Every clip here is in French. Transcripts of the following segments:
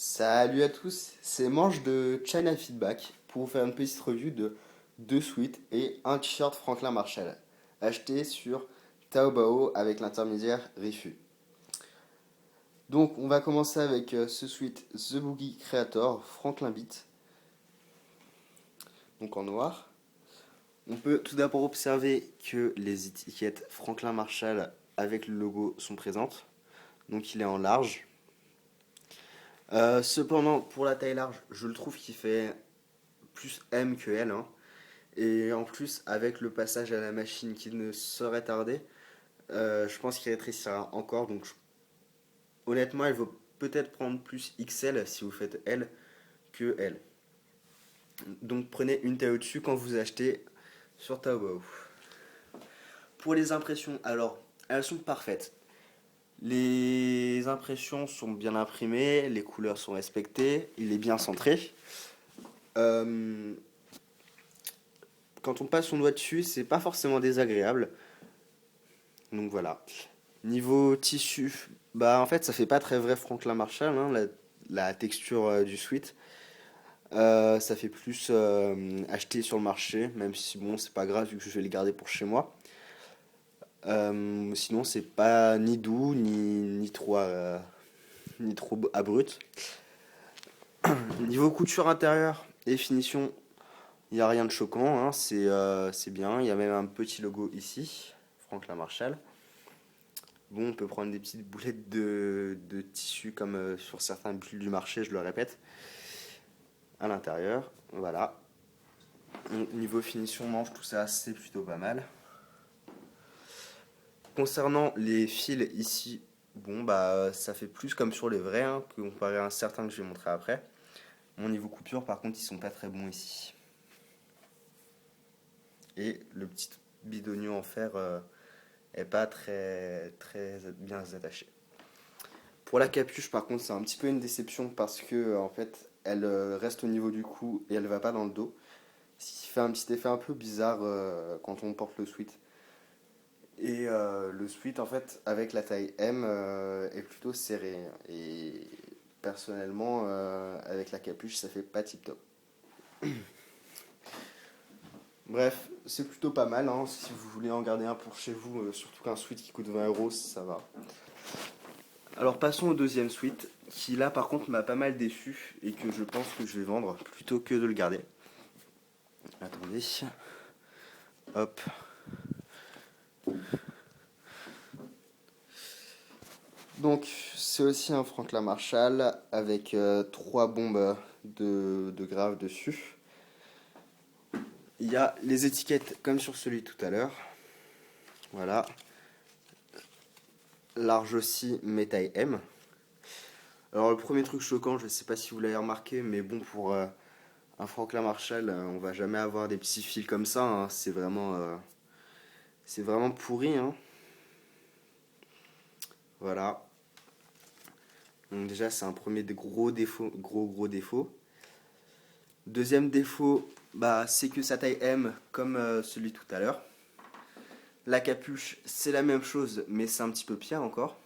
Salut à tous, c'est Manche de China Feedback pour vous faire une petite review de deux sweats et un t-shirt Franklin Marshall acheté sur Taobao avec l'intermédiaire Rifu. Donc on va commencer avec ce sweat The Boogie Creator Franklin Beat, donc en noir. On peut tout d'abord observer que les étiquettes Franklin Marshall avec le logo sont présentes, donc il est en large. Cependant, pour la taille large, je le trouve qu'il fait plus M que L, hein. Et en plus, avec le passage à la machine qui ne saurait tarder, je pense qu'il rétrécira encore. Donc, honnêtement, il vaut peut-être prendre plus XL si vous faites L que L. Donc, prenez une taille au-dessus quand vous achetez sur Taobao. Pour les impressions, alors, elles sont parfaites. Les impressions sont bien imprimées, les couleurs sont respectées, il est bien centré. Euh, Quand on passe son doigt dessus, c'est pas forcément désagréable. Donc voilà. Niveau tissu, bah en fait ça fait pas très vrai Franklin Marshall, hein, la texture du sweat. Ça fait plus acheté sur le marché, même si bon c'est pas grave vu que je vais les garder pour chez moi. Sinon c'est pas ni doux ni trop abrupt. Niveau couture intérieure et finition, il n'y a rien de choquant, hein, c'est bien. Il y a même un petit logo ici, Franklin Marshall. Bon, on peut prendre des petites boulettes de tissu comme sur certains pulls du marché, je le répète, à l'intérieur. Voilà. Donc, niveau finition manche, tout ça, c'est plutôt pas mal. Concernant les fils ici, bon, bah, ça fait plus comme sur les vrais, hein, comparé à un certain que je vais montrer après. Mon niveau coupure, par contre, ils sont pas très bons ici. Et le petit bidonnier en fer est pas très bien attaché. Pour la capuche, par contre, c'est un petit peu une déception parce que en fait, elle reste au niveau du cou et elle va pas dans le dos. Ce qui fait un petit effet un peu bizarre quand on porte le sweat. Et le sweat, en fait, avec la taille M, est plutôt serré. Et personnellement, avec la capuche, ça fait pas tip top. Bref, c'est plutôt pas mal, hein. Si vous voulez en garder un pour chez vous, surtout qu'un sweat qui coûte 20 €, ça va. Alors passons au deuxième suite, qui là par contre m'a pas mal déçu et que je pense que je vais vendre plutôt que de le garder. Attendez. Hop. Donc c'est aussi un Franklin Marshall avec trois bombes de grave dessus. Il y a les étiquettes comme sur celui tout à l'heure. Voilà. Large aussi, mais taille M. Alors le premier truc choquant, je ne sais pas si vous l'avez remarqué, mais bon pour un Franklin Marshall, on va jamais avoir des petits fils comme ça, hein. C'est vraiment pourri, hein. Voilà. Donc déjà c'est un premier des gros défaut, gros défaut. Deuxième défaut, bah c'est que sa taille M comme celui tout à l'heure. La capuche c'est la même chose, mais c'est un petit peu pire encore.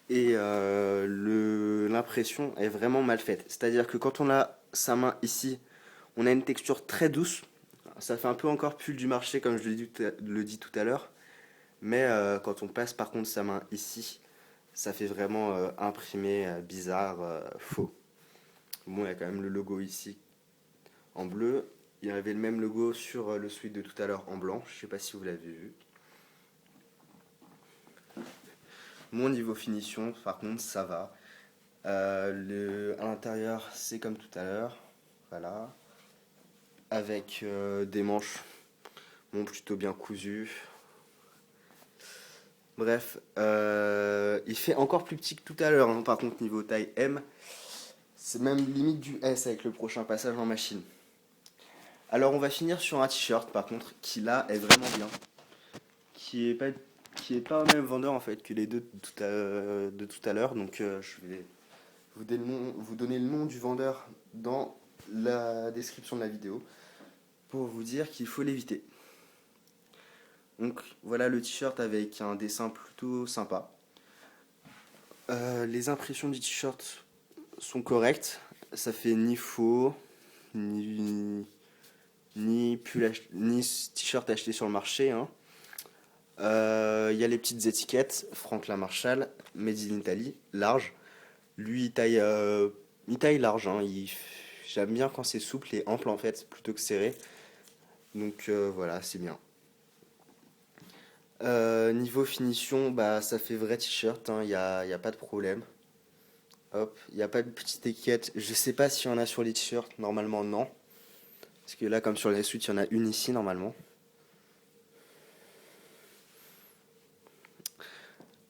Et l'impression est vraiment mal faite. C'est-à-dire que quand on a sa main ici, on a une texture très douce. Ça fait un peu encore pull du marché comme je le dis tout à l'heure. Mais quand on passe par contre sa main ici, ça fait vraiment imprimé, bizarre, faux. Bon, il y a quand même le logo ici en bleu. Il y avait le même logo sur le sweat de tout à l'heure en blanc. Je sais pas si vous l'avez vu. Mon niveau finition, par contre, ça va. À l'intérieur, c'est comme tout à l'heure. Voilà. Avec des manches bon, plutôt bien cousues. Bref, il fait encore plus petit que tout à l'heure, hein, par contre, niveau taille M. C'est même limite du S avec le prochain passage en machine. Alors, on va finir sur un t-shirt, par contre, qui là est vraiment bien. Qui est pas, qui est pas au même vendeur en fait que les deux de tout à l'heure. Donc, je vais vous donner le nom du vendeur dans la description de la vidéo pour vous dire qu'il faut l'éviter. Donc voilà le t-shirt avec un dessin plutôt sympa. Les impressions du t-shirt sont corrects. Ça fait ni faux, ni, ni t-shirt acheté sur le marché, hein. Il y a les petites étiquettes, Franklin Marshall, Made in Italy, large. Lui, il taille large, hein. J'aime bien quand c'est souple et ample en fait, plutôt que serré. Donc voilà, c'est bien. Niveau finition, bah ça fait vrai t-shirt, hein, y a pas de problème. Hop, il n'y a pas de petite étiquette. Je sais pas s'il y en a sur les t-shirts, normalement non. Parce que là, comme sur les suites, il y en a une ici normalement.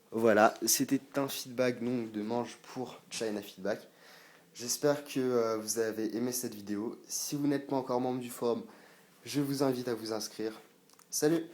Voilà, c'était un feedback donc de Mange pour China Feedback. J'espère que vous avez aimé cette vidéo. Si vous n'êtes pas encore membre du forum, je vous invite à vous inscrire. Salut!